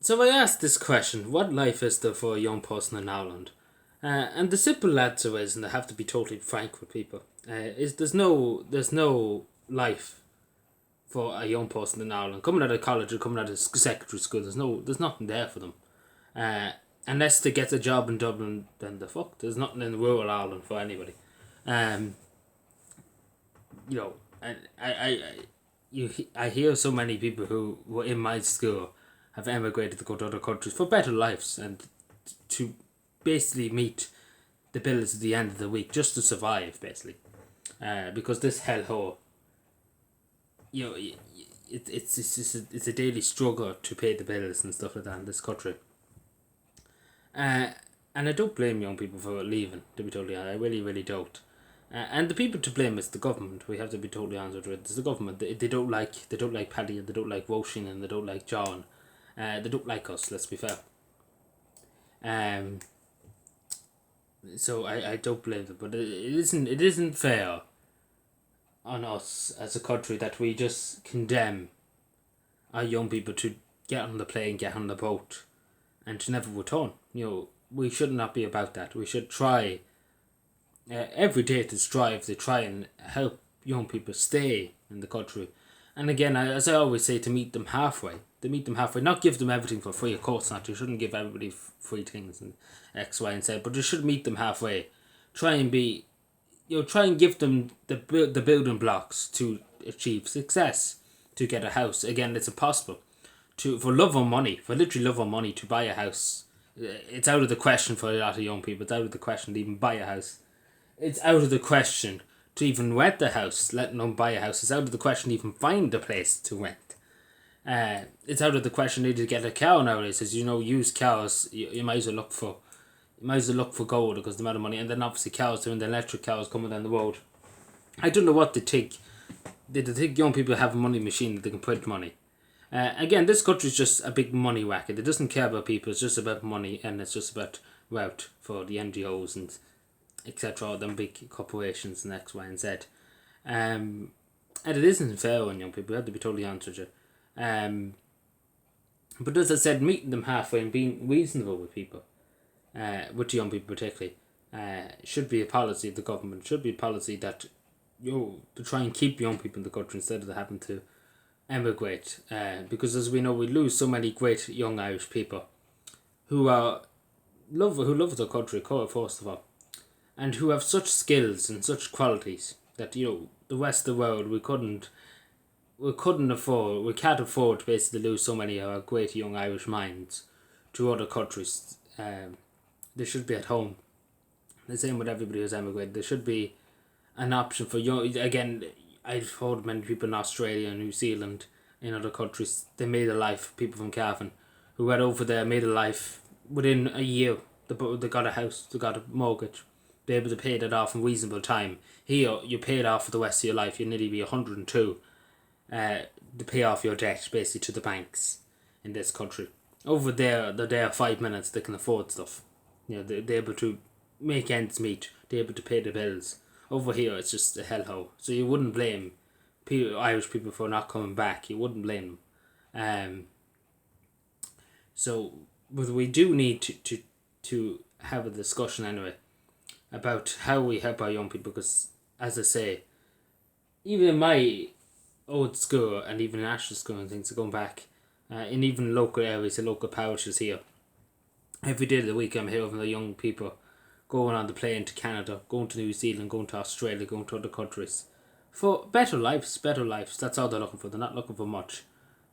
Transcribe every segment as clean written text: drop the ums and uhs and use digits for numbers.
So I asked this question: what life is there for a young person in Ireland? And the simple answer is, and I have to be totally frank with people, is there's no life for a young person in Ireland coming out of college or coming out of secondary school. There's nothing there for them. Uh, Unless they get a job in Dublin, then the fuck. There's nothing in rural Ireland for anybody. Um, you know, I hear so many people who were in my school have emigrated to go to other countries for better lives and to basically meet the bills at the end of the week just to survive, basically. Because this hellhole, you know, it's a daily struggle to pay the bills and stuff like that in this country. Uh, and I don't blame young people for leaving, to be totally honest. I really, really don't. And the people to blame is the government. We have to be totally honest with it. It's the government. They don't like Paddy, and they don't like Roisin, and they don't like John. They don't like us. Let's be fair. Um. So I don't blame them, but it isn't fair on us as a country that we just condemn our young people to get on the plane, get on the boat, and to never return. We should not be about that. We should try every day to strive to try and help young people stay in the country. And again, as I always say, to meet them halfway. To meet them halfway, not give them everything for free. Of course not. You shouldn't give everybody free things and X, Y, and Z. But you should meet them halfway. Try and be, try and give them the building blocks to achieve success. To get a house. Again, it's impossible. For love or money, for literally love or money, to buy a house. It's out of the question for a lot of young people. It's out of the question to even buy a house. It's out of the question to even rent a house, let alone buy a house. It's out of the question to even find a place to rent. It's out of the question to get a car nowadays. As you know, used cars, you might as well look for gold because the amount of money. And then obviously cars, doing the electric cars coming down the road. I don't know what they think. They think young people have a money machine that they can print money. Again, this country is just a big money racket. It doesn't care about people. It's just about money, and it's just about wealth for the NGOs and etc. All them big corporations and X, Y, and Z. And it isn't fair on young people. We have to be totally honest with you. But as I said, meeting them halfway and being reasonable with people, with young people particularly, should be a policy of the government. Should be a policy that to try and keep young people in the country instead of having to emigrate. Because as we know, we lose so many great young Irish people who love their country, first of all, and who have such skills and such qualities that the rest of the world we can't afford to basically lose so many of our great young Irish minds to other countries. They should be at home. The same with everybody who's emigrated. There should be an option for young. Again, I've heard many people in Australia and New Zealand, in other countries, they made a life. People from Cavan who went over there made a life within a year. They got a house, they got a mortgage, be able to pay that off in reasonable time. Here, you pay it off for the rest of your life. You nearly be 102 to pay off your debt, basically, to the banks in this country. Over there, they're there 5 minutes, they can afford stuff. They're able to make ends meet, they're able to pay the bills. Over here, it's just a hellhole. So you wouldn't blame Irish people for not coming back. You wouldn't blame them. But we do need to have a discussion anyway about how we help our young people, because, as I say, even in my old school and even in Ash's school and things, are going back, in even local areas and local parishes here, every day of the week I'm hearing the young people going on the plane to Canada, going to New Zealand, going to Australia, going to other countries for better lives. That's all they're looking for. They're not looking for much,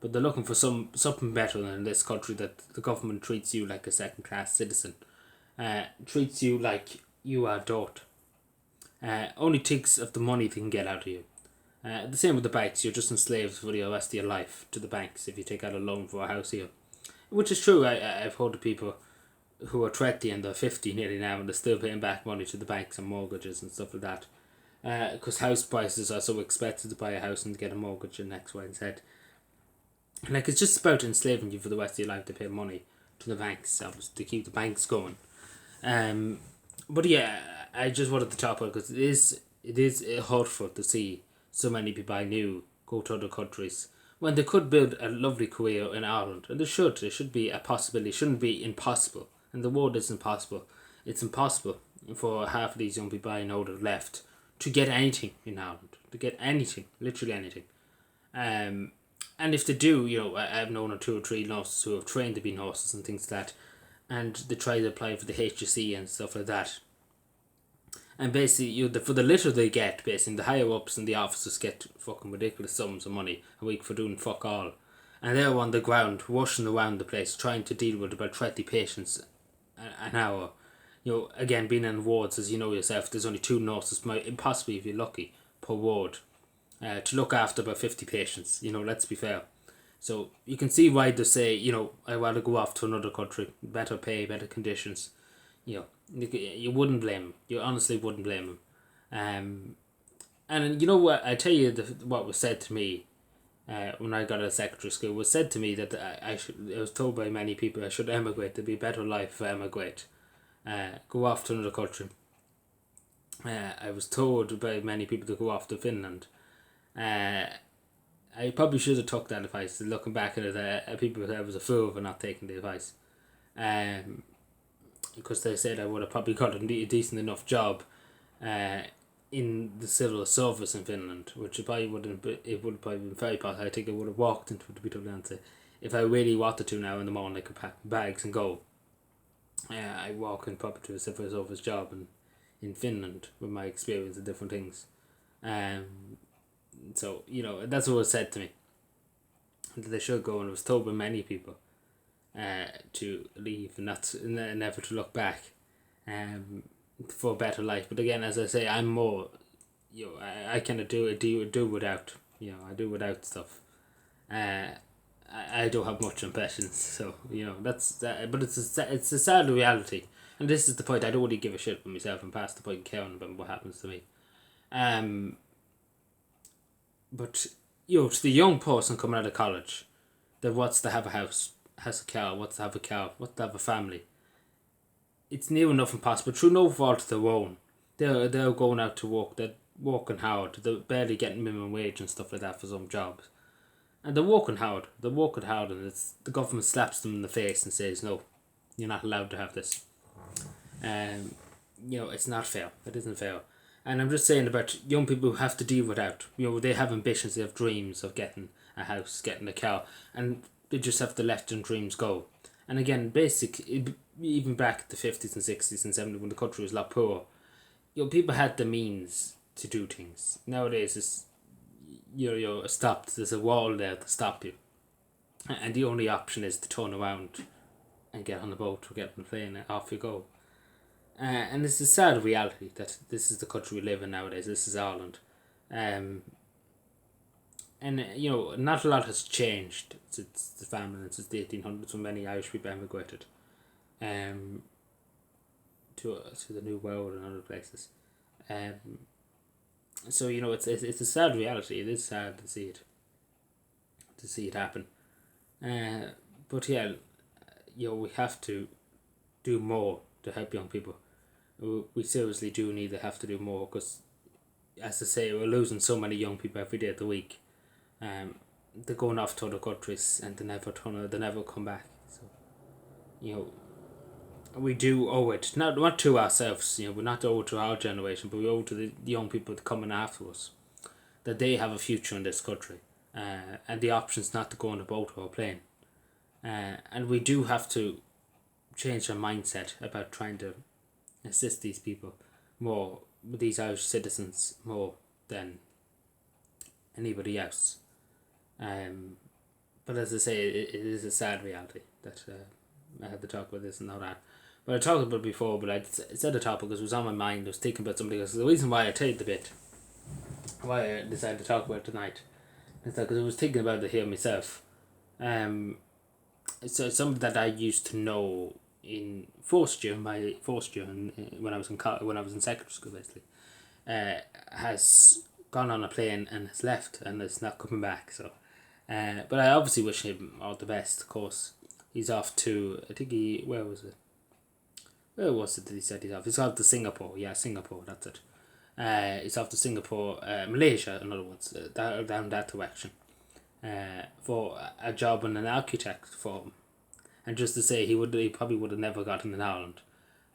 but they're looking for something better than this country that the government treats you like a second class citizen, treats you like you are dirt. Only thinks of the money they can get out of you. The same with the banks. You're just enslaved for the rest of your life to the banks if you take out a loan for a house here, which is true. I've heard of people who are 20 and they're 50 nearly now and they're still paying back money to the banks and mortgages and stuff like that, because house prices are so expensive to buy a house and to get a mortgage and X, Y, and Z. Like, it's just about enslaving you for the rest of your life to pay money to the banks, to keep the banks going. But yeah, I just wanted to talk about it because it is hurtful to see so many people I knew go to other countries when they could build a lovely career in Ireland, and there should be a possibility. It shouldn't be impossible, and the word is impossible. It's impossible for half of these young people I know that have left to get anything in Ireland, to get anything, literally anything. And if they do, I've known of 2 or 3 nurses who have trained to be nurses and things like that, and they try to apply for the HSE and stuff like that. And basically, for the little they get, basically, the higher ups and the officers get fucking ridiculous sums of money a week for doing fuck all. And they're on the ground, rushing around the place, trying to deal with about 20 patients an hour. Again, being in wards, as you know yourself, there's only 2 nurses, possibly if you're lucky, per ward, to look after about 50 patients. Let's be fair. So you can see why they say, I want to go off to another country, better pay, better conditions. You wouldn't blame him. You honestly wouldn't blame him. And you know what? I tell you what was said to me when I got out of secondary school was said to me that I was told by many people I should emigrate. There'd be a better life if I emigrate. Go off to another country. I was told by many people to go off to Finland. I probably should have took that advice. Looking back at it, people said I was a fool for not taking the advice. Because they said I would have probably got a decent enough job in the civil service in Finland, which it would have probably been very possible. I think I would have walked into it, to be totally honest. If I really wanted to now in the morning, I could pack bags and go. I walk in probably to a civil service job in Finland with my experience of different things. So, that's what was said to me. That they should go, and it was told by many people to leave and never to look back for a better life. But again, as I say, I'm more, I kind of do without, I do without stuff. I don't have much ambitions, so, that's that. But it's a sad reality. And this is the point, I don't really give a shit for myself and past the point caring about what happens to me. But, to the young person coming out of college that wants to have a house, has a car, wants to have a family, it's near enough impossible, through no fault of their own. They're going out to work, they're working hard, they're barely getting minimum wage and stuff like that for some jobs. And they're working hard, and the government slaps them in the face and says, no, you're not allowed to have this. It's not fair, it isn't fair. And I'm just saying about young people who have to deal without. They have ambitions, they have dreams of getting a house, getting a car, and they just have to let their dreams go. And again, even back in the 50s and 60s and 70s when the country was a lot poorer, people had the means to do things. Nowadays, you're stopped. There's a wall there to stop you. And the only option is to turn around and get on the boat or get on the plane and off you go. And it's a sad reality that this is the country we live in nowadays. This is Ireland. And, not a lot has changed since the famine, since the 1800s when many Irish people emigrated to the New World and other places. So, it's a sad reality. It is sad to see it happen. But yeah, we have to do more to help young people. We seriously do need to have to do more because, as I say, we're losing so many young people every day of the week. They're going off to other countries and they never come back. So, we do owe it, not to ourselves, we're not owe it to our generation, but we owe it to the young people coming after us, that they have a future in this country, and the option's not to go on a boat or a plane. And we do have to change our mindset about trying to assist these people more, these Irish citizens, more than anybody else. But as I say, it is a sad reality that I had to talk about this and all that. But I talked about it before, but I said the topic because it was on my mind. I was thinking about something else. The reason why I tell you the bit, why I decided to talk about it tonight, is that because I was thinking about it here myself. So something that I used to know in my first year when I was in secondary school, basically, has gone on a plane and has left and is not coming back. So, but I obviously wish him all the best. Of course, he's off to, I think where was it that he said he's off? He's off to Singapore. Yeah, Singapore. That's it. He's off to Singapore, Malaysia. In other words, down that direction. for a job in an architect firm, and just to say he probably would have never gotten in Ireland,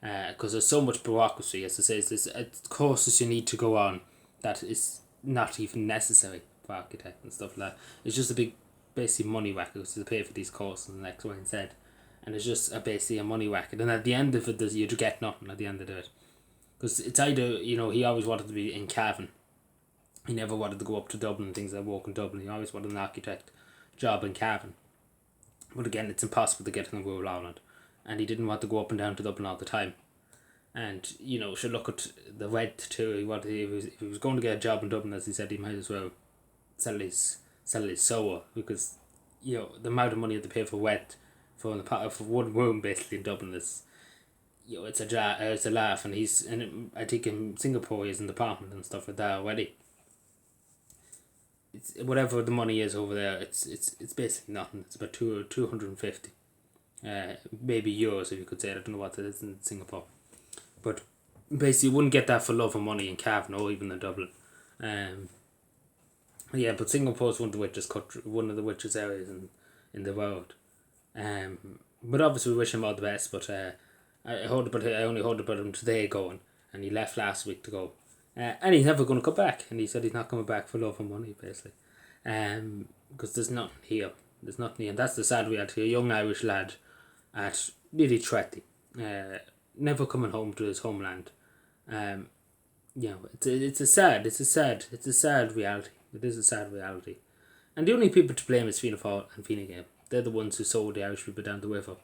because there's so much bureaucracy. As I say, there's courses you need to go on that is not even necessary for architect and stuff like that. It's just a big, basically money racket because you pay for these courses and X, Y, and Z, and it's just basically a money racket. And at the end of it, you get nothing at the end of it, because it's either he always wanted to be in Cavan. He never wanted to go up to Dublin and things like work in Dublin. He always wanted an architect job in Cavan. But again, it's impossible to get in rural Ireland. And he didn't want to go up and down to Dublin all the time. And, should look at the rent too. If he was going to get a job in Dublin, as he said, he might as well sell his sower. Because, the amount of money that they pay for rent for one room basically in Dublin is, it's a laugh. And I think in Singapore he's in the apartment and stuff like that already. It's whatever the money is over there. It's basically nothing. It's about 250, maybe euros if you could say. I don't know what it is in Singapore, but basically you wouldn't get that for love of money in Cavan or even in Dublin. But Singapore's one of the richest areas in the world. But obviously we wish him all the best. But I only heard about him today going, and he left last week to go. And he's never going to come back. And he said he's not coming back for love and money, basically. Because there's nothing here. There's nothing here. And that's the sad reality. A young Irish lad at nearly 30. Never coming home to his homeland. It's a sad reality. It is a sad reality. And the only people to blame is Fianna Fáil and Fine Gael. They're the ones who sold the Irish people down the river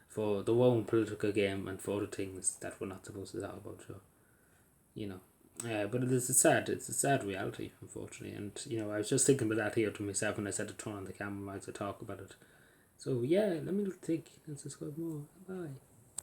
for their own political game and for other things that we're not supposed to talk about. So, but it's a sad reality, unfortunately. And I was just thinking about that here to myself when I said to turn on the camera to talk about it. So yeah, let me think and subscribe more. Bye.